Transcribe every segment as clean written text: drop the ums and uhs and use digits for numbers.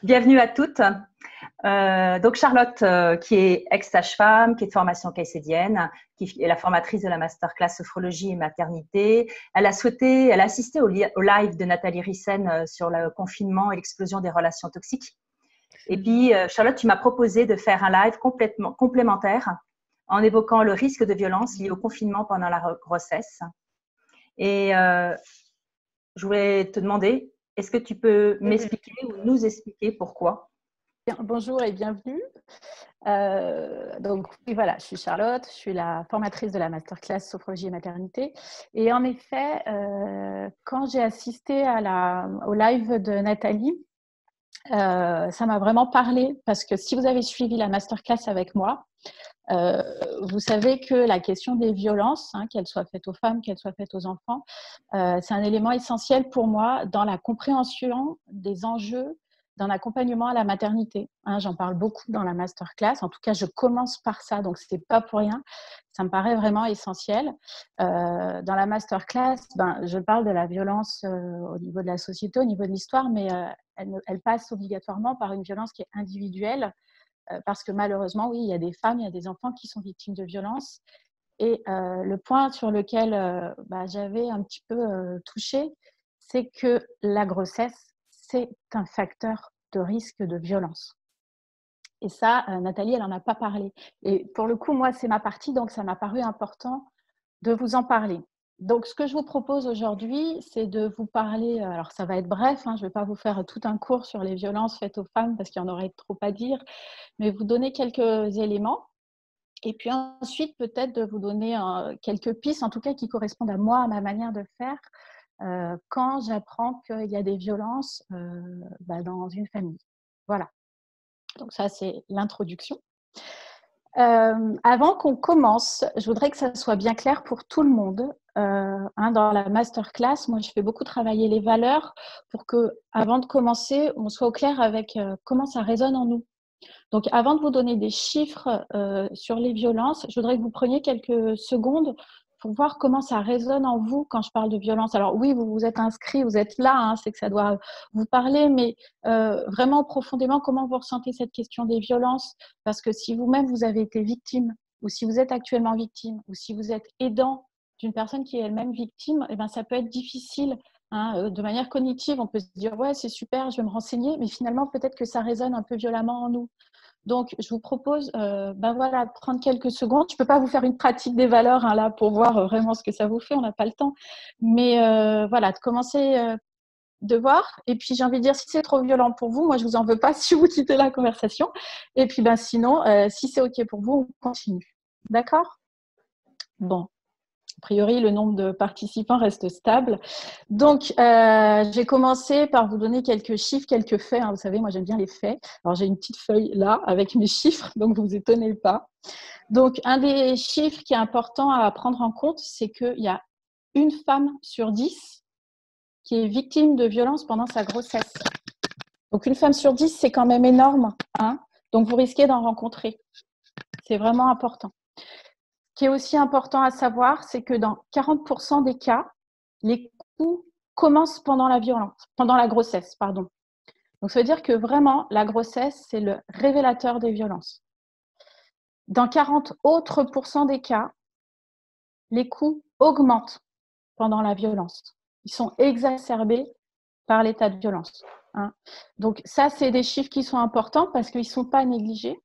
Bienvenue à toutes. Donc Charlotte, qui est ex-sage-femme, qui est de formation caïcédienne, qui est la formatrice de la masterclass sophrologie et maternité. Elle a assisté au live de Nathalie Rissen sur le confinement et l'explosion des relations toxiques. Et puis Charlotte, tu m'as proposé de faire un live complètement complémentaire en évoquant le risque de violence lié au confinement pendant la grossesse. Et je voulais te demander, est-ce que tu peux m'expliquer ou nous expliquer pourquoi? Bonjour et bienvenue. Donc oui, voilà, je suis Charlotte, je suis la formatrice de la masterclass sophrologie et maternité. Et en effet, quand j'ai assisté au live de Nathalie, ça m'a vraiment parlé parce que si vous avez suivi la masterclass avec moi, vous savez que la question des violences, qu'elles soient faites aux femmes, qu'elles soient faites aux enfants, c'est un élément essentiel pour moi dans la compréhension des enjeux d'un accompagnement à la maternité. J'en parle beaucoup dans la masterclass. En tout cas, je commence par ça, donc ce n'est pas pour rien. Ça me paraît vraiment essentiel. Dans la masterclass, je parle de la violence au niveau de la société, au niveau de l'histoire, mais elle passe obligatoirement par une violence qui est individuelle, parce que malheureusement, oui, il y a des femmes, il y a des enfants qui sont victimes de violences. Et le point sur lequel j'avais un petit peu touché, c'est que la grossesse, c'est un facteur de risque de violence. Et ça, Nathalie, elle n'en a pas parlé. Et pour le coup, moi, c'est ma partie, donc ça m'a paru important de vous en parler. Donc, ce que je vous propose aujourd'hui, c'est de vous parler, alors ça va être bref, je ne vais pas vous faire tout un cours sur les violences faites aux femmes parce qu'il y en aurait trop à dire, mais vous donner quelques éléments. Et puis ensuite, peut-être de vous donner quelques pistes, en tout cas qui correspondent à moi, à ma manière de faire, quand j'apprends qu'il y a des violences dans une famille. Voilà. Donc ça, c'est l'introduction. Avant qu'on commence, je voudrais que ça soit bien clair pour tout le monde. Dans la masterclass, moi, je fais beaucoup travailler les valeurs pour que, avant de commencer, on soit au clair avec comment ça résonne en nous. Donc, avant de vous donner des chiffres sur les violences, je voudrais que vous preniez quelques secondes pour voir comment ça résonne en vous quand je parle de violence. Alors oui, vous vous êtes inscrit, vous êtes là, c'est que ça doit vous parler, mais vraiment profondément, comment vous ressentez cette question des violences? Parce que si vous-même, vous avez été victime, ou si vous êtes actuellement victime, ou si vous êtes aidant d'une personne qui est elle-même victime, ça peut être difficile. De manière cognitive, on peut se dire « ouais, c'est super, je vais me renseigner », mais finalement, peut-être que ça résonne un peu violemment en nous. Donc, je vous propose de prendre quelques secondes. Je ne peux pas vous faire une pratique des valeurs là pour voir vraiment ce que ça vous fait, on n'a pas le temps. Mais de commencer de voir. Et puis, j'ai envie de dire, si c'est trop violent pour vous, moi, je ne vous en veux pas si vous quittez la conversation. Et puis, sinon, si c'est OK pour vous, on continue. D'accord? Bon. A priori, le nombre de participants reste stable. Donc, j'ai commencé par vous donner quelques chiffres, quelques faits. Vous savez, moi, j'aime bien les faits. Alors, j'ai une petite feuille là avec mes chiffres, donc vous vous étonnez pas. Donc, un des chiffres qui est important à prendre en compte, c'est qu'il y a une femme sur 10 qui est victime de violences pendant sa grossesse. Donc, une femme sur 10, c'est quand même énorme. Donc, vous risquez d'en rencontrer. C'est vraiment important. Ce qui est aussi important à savoir, c'est que dans 40% des cas, les coups commencent pendant la grossesse. Donc, ça veut dire que vraiment, la grossesse, c'est le révélateur des violences. Dans 40 autres % des cas, les coups augmentent pendant la violence. Ils sont exacerbés par l'état de violence. Donc, ça, c'est des chiffres qui sont importants parce qu'ils ne sont pas négligés.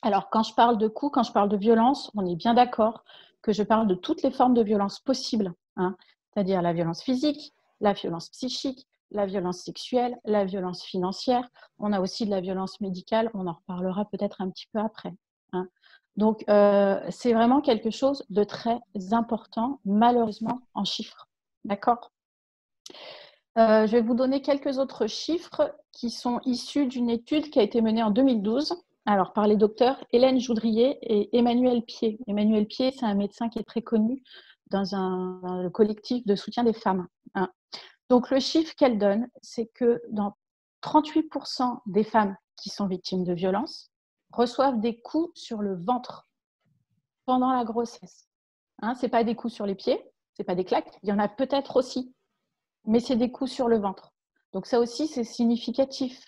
Alors, quand je parle de coups, quand je parle de violence, on est bien d'accord que je parle de toutes les formes de violence possibles, c'est-à-dire la violence physique, la violence psychique, la violence sexuelle, la violence financière. On a aussi de la violence médicale, on en reparlera peut-être un petit peu après. Donc, c'est vraiment quelque chose de très important, malheureusement, en chiffres. D'accord ? Je vais vous donner quelques autres chiffres qui sont issus d'une étude qui a été menée en 2012. Alors, par les docteurs Hélène Joudrier et Emmanuel Pied. Emmanuel Pied, c'est un médecin qui est très connu dans le collectif de soutien des femmes. Donc, le chiffre qu'elle donne, c'est que dans 38% des femmes qui sont victimes de violences reçoivent des coups sur le ventre pendant la grossesse. Ce n'est pas des coups sur les pieds, ce n'est pas des claques, il y en a peut-être aussi, mais c'est des coups sur le ventre. Donc, ça aussi, c'est significatif.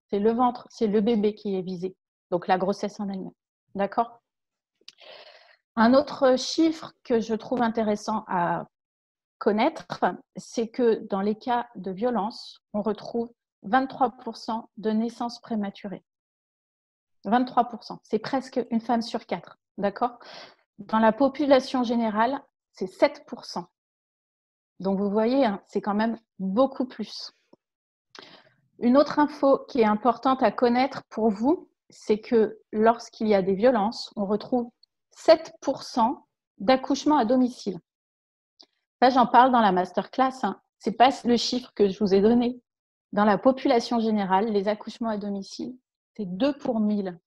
C'est le ventre, c'est le bébé qui est visé. Donc, la grossesse en elle-même. D'accord? Un autre chiffre que je trouve intéressant à connaître, c'est que dans les cas de violence, on retrouve 23% de naissances prématurées. 23%, c'est presque une femme sur 4, d'accord? Dans la population générale, c'est 7%. Donc vous voyez, hein, c'est quand même beaucoup plus. Une autre info qui est importante à connaître pour vous, c'est que lorsqu'il y a des violences, on retrouve 7% d'accouchements à domicile. Ça, j'en parle dans la masterclass. Hein. Ce n'est pas le chiffre que je vous ai donné. Dans la population générale, les accouchements à domicile, c'est 2 pour 1000.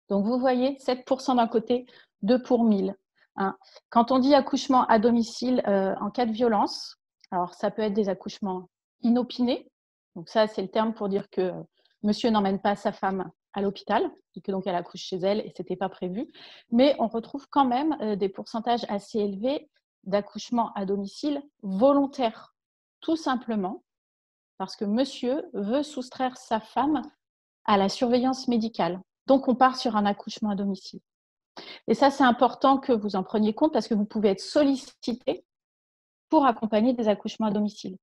Donc, vous voyez, 7% d'un côté, 2 pour 1000. Hein. Quand on dit accouchement à domicile en cas de violence, alors ça peut être des accouchements inopinés. Donc ça, c'est le terme pour dire que monsieur n'emmène pas sa femme à l'hôpital et que donc elle accouche chez elle et ce n'était pas prévu. Mais on retrouve quand même des pourcentages assez élevés d'accouchements à domicile volontaires, tout simplement parce que monsieur veut soustraire sa femme à la surveillance médicale. Donc, on part sur un accouchement à domicile. Et ça, c'est important que vous en preniez compte parce que vous pouvez être sollicité pour accompagner des accouchements à domicile.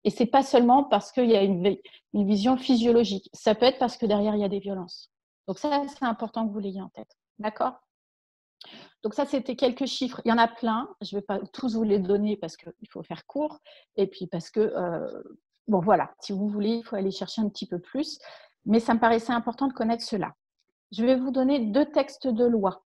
Et ce n'est pas seulement parce qu'il y a une vision physiologique. Ça peut être parce que derrière, il y a des violences. Donc ça, c'est important que vous l'ayez en tête. D'accord? Donc ça, c'était quelques chiffres. Il y en a plein. Je ne vais pas tous vous les donner parce qu'il faut faire court. Et puis parce que, bon voilà, si vous voulez, il faut aller chercher un petit peu plus. Mais ça me paraissait important de connaître cela. Je vais vous donner 2 textes de loi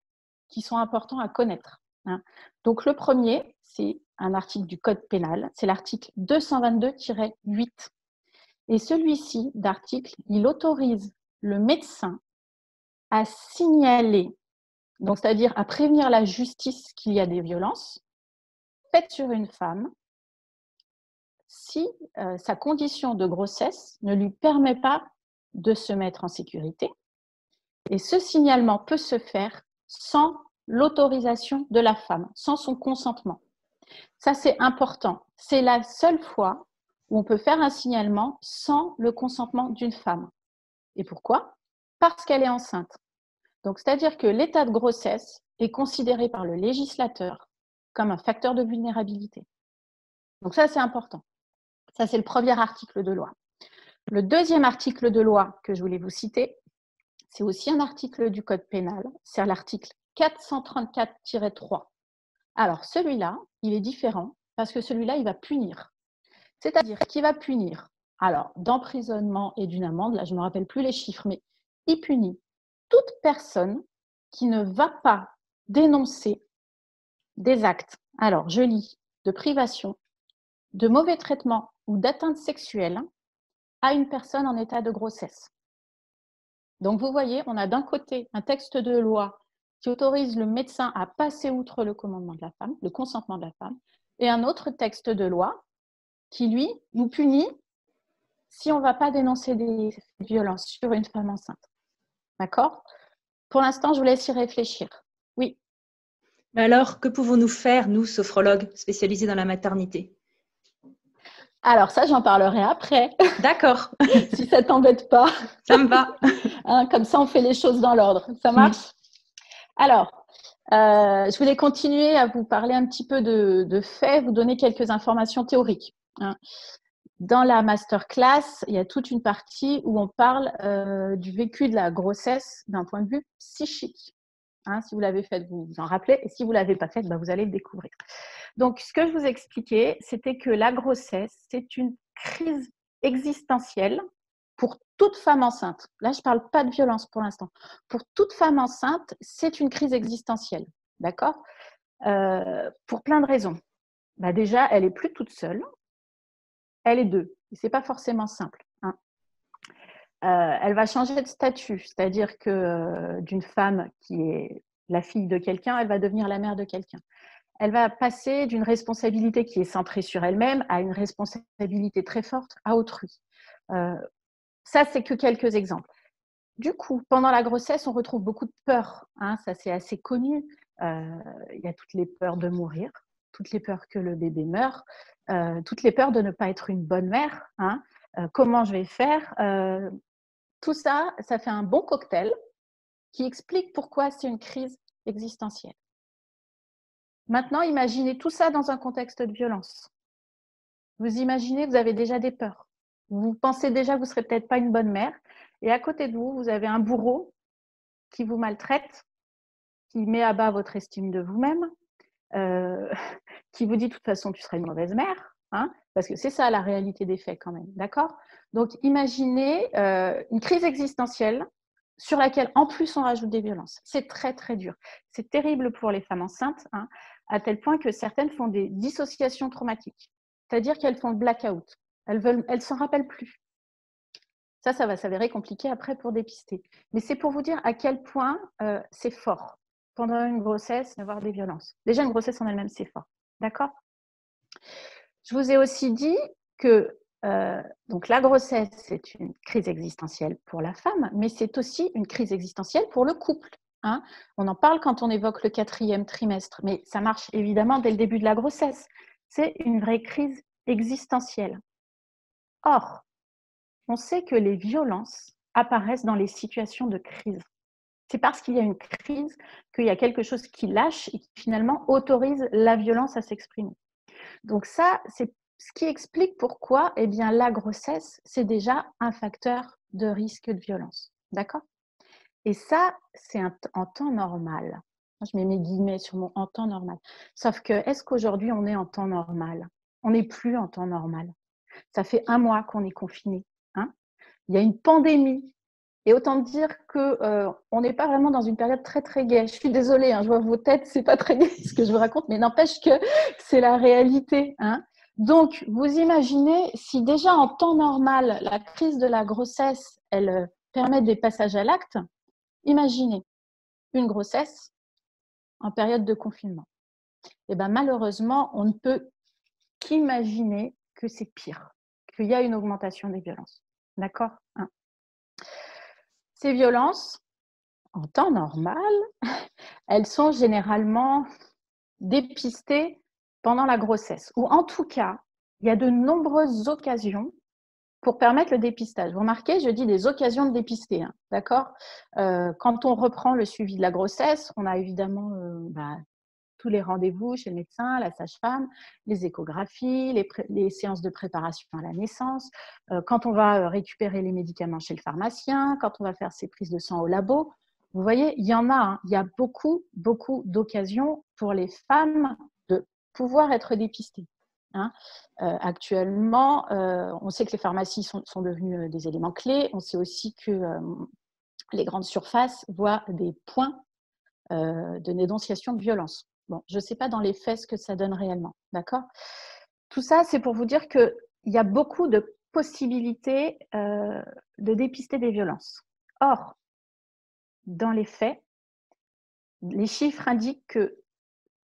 qui sont importants à connaître. Hein. Donc, le premier, c'est un article du Code pénal, c'est l'article 222-8. Et celui-ci, d'article, il autorise le médecin à signaler, donc c'est-à-dire à prévenir la justice qu'il y a des violences faites sur une femme si sa condition de grossesse ne lui permet pas de se mettre en sécurité. Et ce signalement peut se faire sans l'autorisation de la femme, sans son consentement. Ça, c'est important. C'est la seule fois où on peut faire un signalement sans le consentement d'une femme. Et pourquoi? Parce qu'elle est enceinte. Donc, c'est-à-dire que l'état de grossesse est considéré par le législateur comme un facteur de vulnérabilité. Donc ça, c'est important. Ça, c'est le premier article de loi. Le deuxième article de loi que je voulais vous citer, c'est aussi un article du Code pénal, c'est l'article 434-3. Alors, celui-là, il est différent parce que celui-là, il va punir. C'est-à-dire qu'il va punir, alors, d'emprisonnement et d'une amende, là, je ne me rappelle plus les chiffres, mais il punit toute personne qui ne va pas dénoncer des actes, alors, je lis, de privation, de mauvais traitement ou d'atteinte sexuelle à une personne en état de grossesse. Donc, vous voyez, on a d'un côté un texte de loi qui autorise le médecin à passer outre le commandement de la femme, le consentement de la femme, et un autre texte de loi qui, lui, nous punit si on ne va pas dénoncer des violences sur une femme enceinte. D'accord? Pour l'instant, je vous laisse y réfléchir. Oui. Mais alors, que pouvons-nous faire, nous, sophrologues spécialisés dans la maternité? Alors ça, j'en parlerai après. D'accord. Si ça ne t'embête pas. Ça me va. Hein, comme ça, on fait les choses dans l'ordre. Ça marche? Alors, je voulais continuer à vous parler un petit peu de faits, vous donner quelques informations théoriques. Hein. Dans la masterclass, il y a toute une partie où on parle du vécu de la grossesse d'un point de vue psychique. Hein, si vous l'avez fait, vous vous en rappelez. Et si vous ne l'avez pas fait, ben, vous allez le découvrir. Donc, ce que je vous expliquais, c'était que la grossesse, c'est une crise existentielle pour toute femme enceinte. Là, je ne parle pas de violence pour l'instant. Pour toute femme enceinte, c'est une crise existentielle. D'accord? Pour plein de raisons. Bah déjà, elle n'est plus toute seule. Elle est deux. Et ce n'est pas forcément simple. Hein. Elle va changer de statut. C'est-à-dire que d'une femme qui est la fille de quelqu'un, elle va devenir la mère de quelqu'un. Elle va passer d'une responsabilité qui est centrée sur elle-même à une responsabilité très forte à autrui. Ça, c'est que quelques exemples. Du coup, pendant la grossesse, on retrouve beaucoup de peurs. Hein, ça, c'est assez connu. Il y a toutes les peurs de mourir, toutes les peurs que le bébé meure, toutes les peurs de ne pas être une bonne mère. Hein, comment je vais faire tout ça, ça fait un bon cocktail qui explique pourquoi c'est une crise existentielle. Maintenant, imaginez tout ça dans un contexte de violence. Vous imaginez, vous avez déjà des peurs. Vous pensez déjà que vous ne serez peut-être pas une bonne mère. Et à côté de vous, vous avez un bourreau qui vous maltraite, qui met à bas votre estime de vous-même, qui vous dit de toute façon tu seras une mauvaise mère, hein, parce que c'est ça la réalité des faits quand même, d'accord? Donc imaginez une crise existentielle sur laquelle en plus on rajoute des violences. C'est très très dur. C'est terrible pour les femmes enceintes, hein, à tel point que certaines font des dissociations traumatiques, c'est-à-dire qu'elles font le blackout, elles s'en rappellent plus. Ça va s'avérer compliqué après pour dépister. Mais c'est pour vous dire à quel point c'est fort pendant une grossesse d'avoir des violences. Déjà, une grossesse en elle-même, c'est fort. D'accord? Je vous ai aussi dit que donc la grossesse, c'est une crise existentielle pour la femme, mais c'est aussi une crise existentielle pour le couple. Hein. On en parle quand on évoque le 4e trimestre, mais ça marche évidemment dès le début de la grossesse. C'est une vraie crise existentielle. Or, on sait que les violences apparaissent dans les situations de crise. C'est parce qu'il y a une crise qu'il y a quelque chose qui lâche et qui finalement autorise la violence à s'exprimer. Donc ça, c'est ce qui explique pourquoi la grossesse, c'est déjà un facteur de risque de violence. D'accord? Et ça, c'est en temps normal. Je mets mes guillemets sur mon en temps normal. Sauf que, est-ce qu'aujourd'hui, on est en temps normal? On n'est plus en temps normal. Ça fait 1 mois qu'on est confiné. Hein? Il y a une pandémie. Et autant dire qu'on n'est pas vraiment dans une période très, très gaie. Je suis désolée, hein, je vois vos têtes, c'est pas très gai ce que je vous raconte, mais n'empêche que c'est la réalité. Hein. Donc, vous imaginez, si déjà en temps normal, la crise de la grossesse, elle permet des passages à l'acte, imaginez une grossesse en période de confinement. Et bien, malheureusement, on ne peut qu'imaginer que c'est pire, qu'il y a une augmentation des violences. D'accord? Hein. Ces violences, en temps normal, elles sont généralement dépistées pendant la grossesse. Ou en tout cas, il y a de nombreuses occasions pour permettre le dépistage. Vous remarquez, je dis des occasions de dépister. Hein, d'accord? Quand on reprend le suivi de la grossesse, on a évidemment tous les rendez-vous chez le médecin, la sage-femme, les échographies, les séances de préparation à la naissance, quand on va récupérer les médicaments chez le pharmacien, quand on va faire ses prises de sang au labo. Vous voyez, il y en a, hein, il y a beaucoup, beaucoup d'occasions pour les femmes de pouvoir être dépistées. Hein. Actuellement, on sait que les pharmacies sont devenues des éléments clés. On sait aussi que les grandes surfaces voient des points de dénonciation de violence. Bon, je ne sais pas dans les faits ce que ça donne réellement, d'accord? Tout ça, c'est pour vous dire qu'il y a beaucoup de possibilités de dépister des violences. Or, dans les faits, les chiffres indiquent que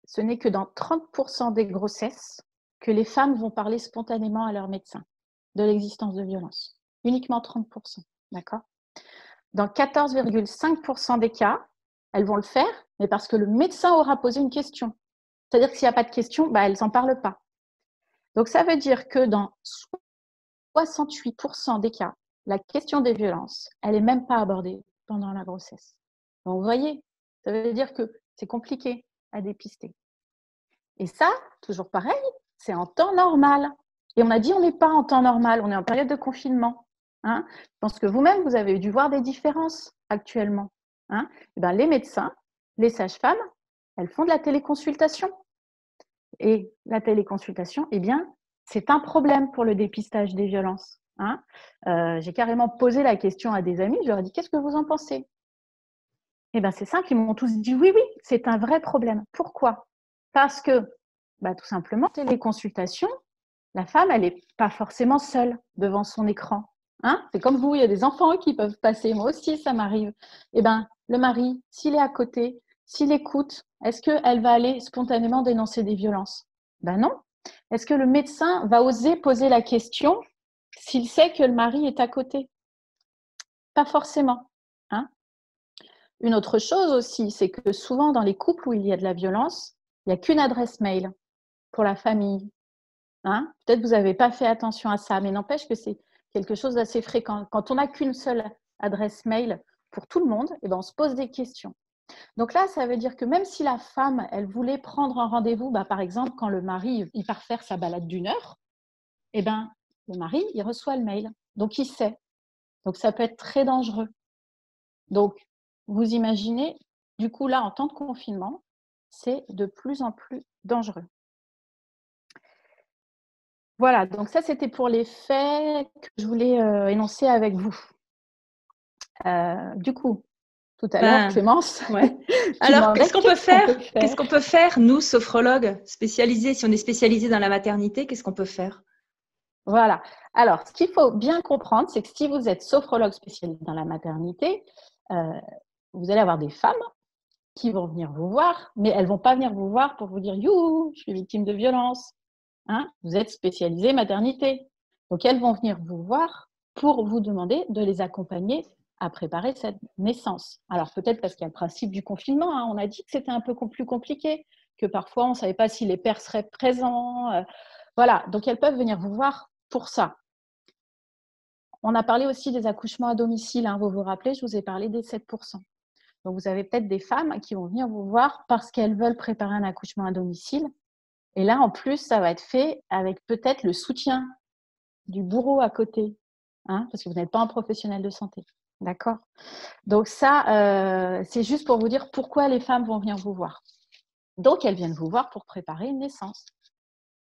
ce n'est que dans 30% des grossesses que les femmes vont parler spontanément à leur médecin de l'existence de violences. Uniquement 30%, d'accord? Dans 14,5% des cas, elles vont le faire, mais parce que le médecin aura posé une question. C'est-à-dire que s'il n'y a pas de question, elles n'en parlent pas. Donc, ça veut dire que dans 68% des cas, la question des violences, elle n'est même pas abordée pendant la grossesse. Donc, vous voyez, ça veut dire que c'est compliqué à dépister. Et ça, toujours pareil, c'est en temps normal. Et on a dit on n'est pas en temps normal, on est en période de confinement. Hein. Je pense que vous-même, vous avez dû voir des différences actuellement. Hein. Les médecins, les sages-femmes, elles font de la téléconsultation. Et la téléconsultation, c'est un problème pour le dépistage des violences. Hein. J'ai carrément posé la question à des amis, je leur ai dit, qu'est-ce que vous en pensez? C'est simple, ils m'ont tous dit oui, c'est un vrai problème. Pourquoi? Parce que, tout simplement, téléconsultation, la femme, elle n'est pas forcément seule devant son écran. Hein, c'est comme vous, il y a des enfants qui peuvent passer, moi aussi ça m'arrive. Le mari, s'il est à côté, s'il écoute, est-ce qu'elle va aller spontanément dénoncer des violences? Non. Est-ce que le médecin va oser poser la question s'il sait que le mari est à côté? Pas forcément. Hein. Une autre chose aussi, c'est que souvent dans les couples où il y a de la violence, il n'y a qu'une adresse mail pour la famille. Hein. Peut-être que vous n'avez pas fait attention à ça, mais n'empêche que c'est quelque chose d'assez fréquent. Quand on n'a qu'une seule adresse mail pour tout le monde, et ben on se pose des questions. Donc là, ça veut dire que même si la femme, elle voulait prendre un rendez-vous, par exemple, quand le mari, il part faire sa balade d'1 heure, eh ben, le mari, il reçoit le mail. Donc, il sait. Donc, ça peut être très dangereux. Donc, vous imaginez, du coup, là, en temps de confinement, c'est de plus en plus dangereux. Voilà, donc ça, c'était pour les faits que je voulais énoncer avec vous. Du coup, tout à l'heure, Clémence, ouais. Alors, qu'est-ce qu'on peut faire? Qu'est-ce qu'on peut faire, nous, sophrologues spécialisés? Si on est spécialisé dans la maternité, qu'est-ce qu'on peut faire? Voilà. Alors, ce qu'il faut bien comprendre, c'est que si vous êtes sophrologue spécialisé dans la maternité, vous allez avoir des femmes qui vont venir vous voir, mais elles ne vont pas venir vous voir pour vous dire « Youhou, je suis victime de violence ». Vous êtes spécialisé maternité. Donc, elles vont venir vous voir pour vous demander de les accompagner à préparer cette naissance. Alors, peut-être parce qu'il y a le principe du confinement. On a dit que c'était un peu plus compliqué, que parfois, on ne savait pas si les pères seraient présents. Voilà, donc elles peuvent venir vous voir pour ça. On a parlé aussi des accouchements à domicile. Vous vous rappelez, je vous ai parlé des 7%. Donc, vous avez peut-être des femmes qui vont venir vous voir parce qu'elles veulent préparer un accouchement à domicile. Et là, en plus, ça va être fait avec peut-être le soutien du bourreau à côté, parce que vous n'êtes pas un professionnel de santé. D'accord? Donc ça, c'est juste pour vous dire pourquoi les femmes vont venir vous voir. Donc, elles viennent vous voir pour préparer une naissance.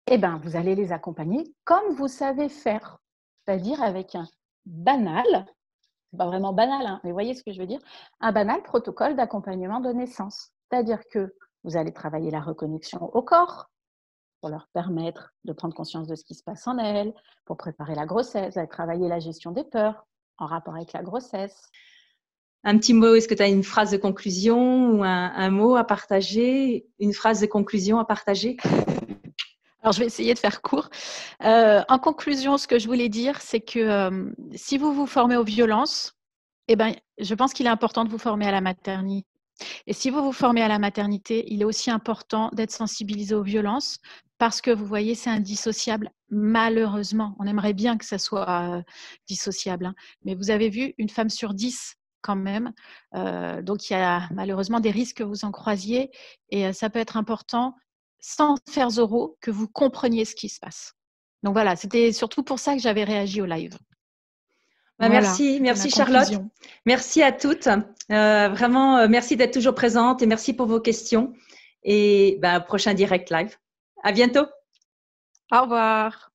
Eh bien, vous allez les accompagner comme vous savez faire, c'est-à-dire avec un banal, c'est pas vraiment banal, mais vous voyez ce que je veux dire, un banal protocole d'accompagnement de naissance. C'est-à-dire que vous allez travailler la reconnexion au corps, pour leur permettre de prendre conscience de ce qui se passe en elles, pour préparer la grossesse, vous allez travailler la gestion des peurs en rapport avec la grossesse. Un petit mot, est-ce que tu as une phrase de conclusion ou un mot à partager, une phrase de conclusion à partager? Alors, je vais essayer de faire court. En conclusion, ce que je voulais dire, c'est que si vous vous formez aux violences, je pense qu'il est important de vous former à la maternité. Et si vous vous formez à la maternité, il est aussi important d'être sensibilisé aux violences parce que vous voyez, c'est indissociable, malheureusement. On aimerait bien que ça soit dissociable. Mais vous avez vu, une femme sur 10 quand même. Donc, il y a malheureusement des risques que vous en croisiez. Et ça peut être important, sans faire zéro, que vous compreniez ce qui se passe. Donc voilà, c'était surtout pour ça que j'avais réagi au live. Voilà, merci Charlotte. Merci à toutes. Vraiment, merci d'être toujours présente et merci pour vos questions. Et prochain direct live. À bientôt. Au revoir.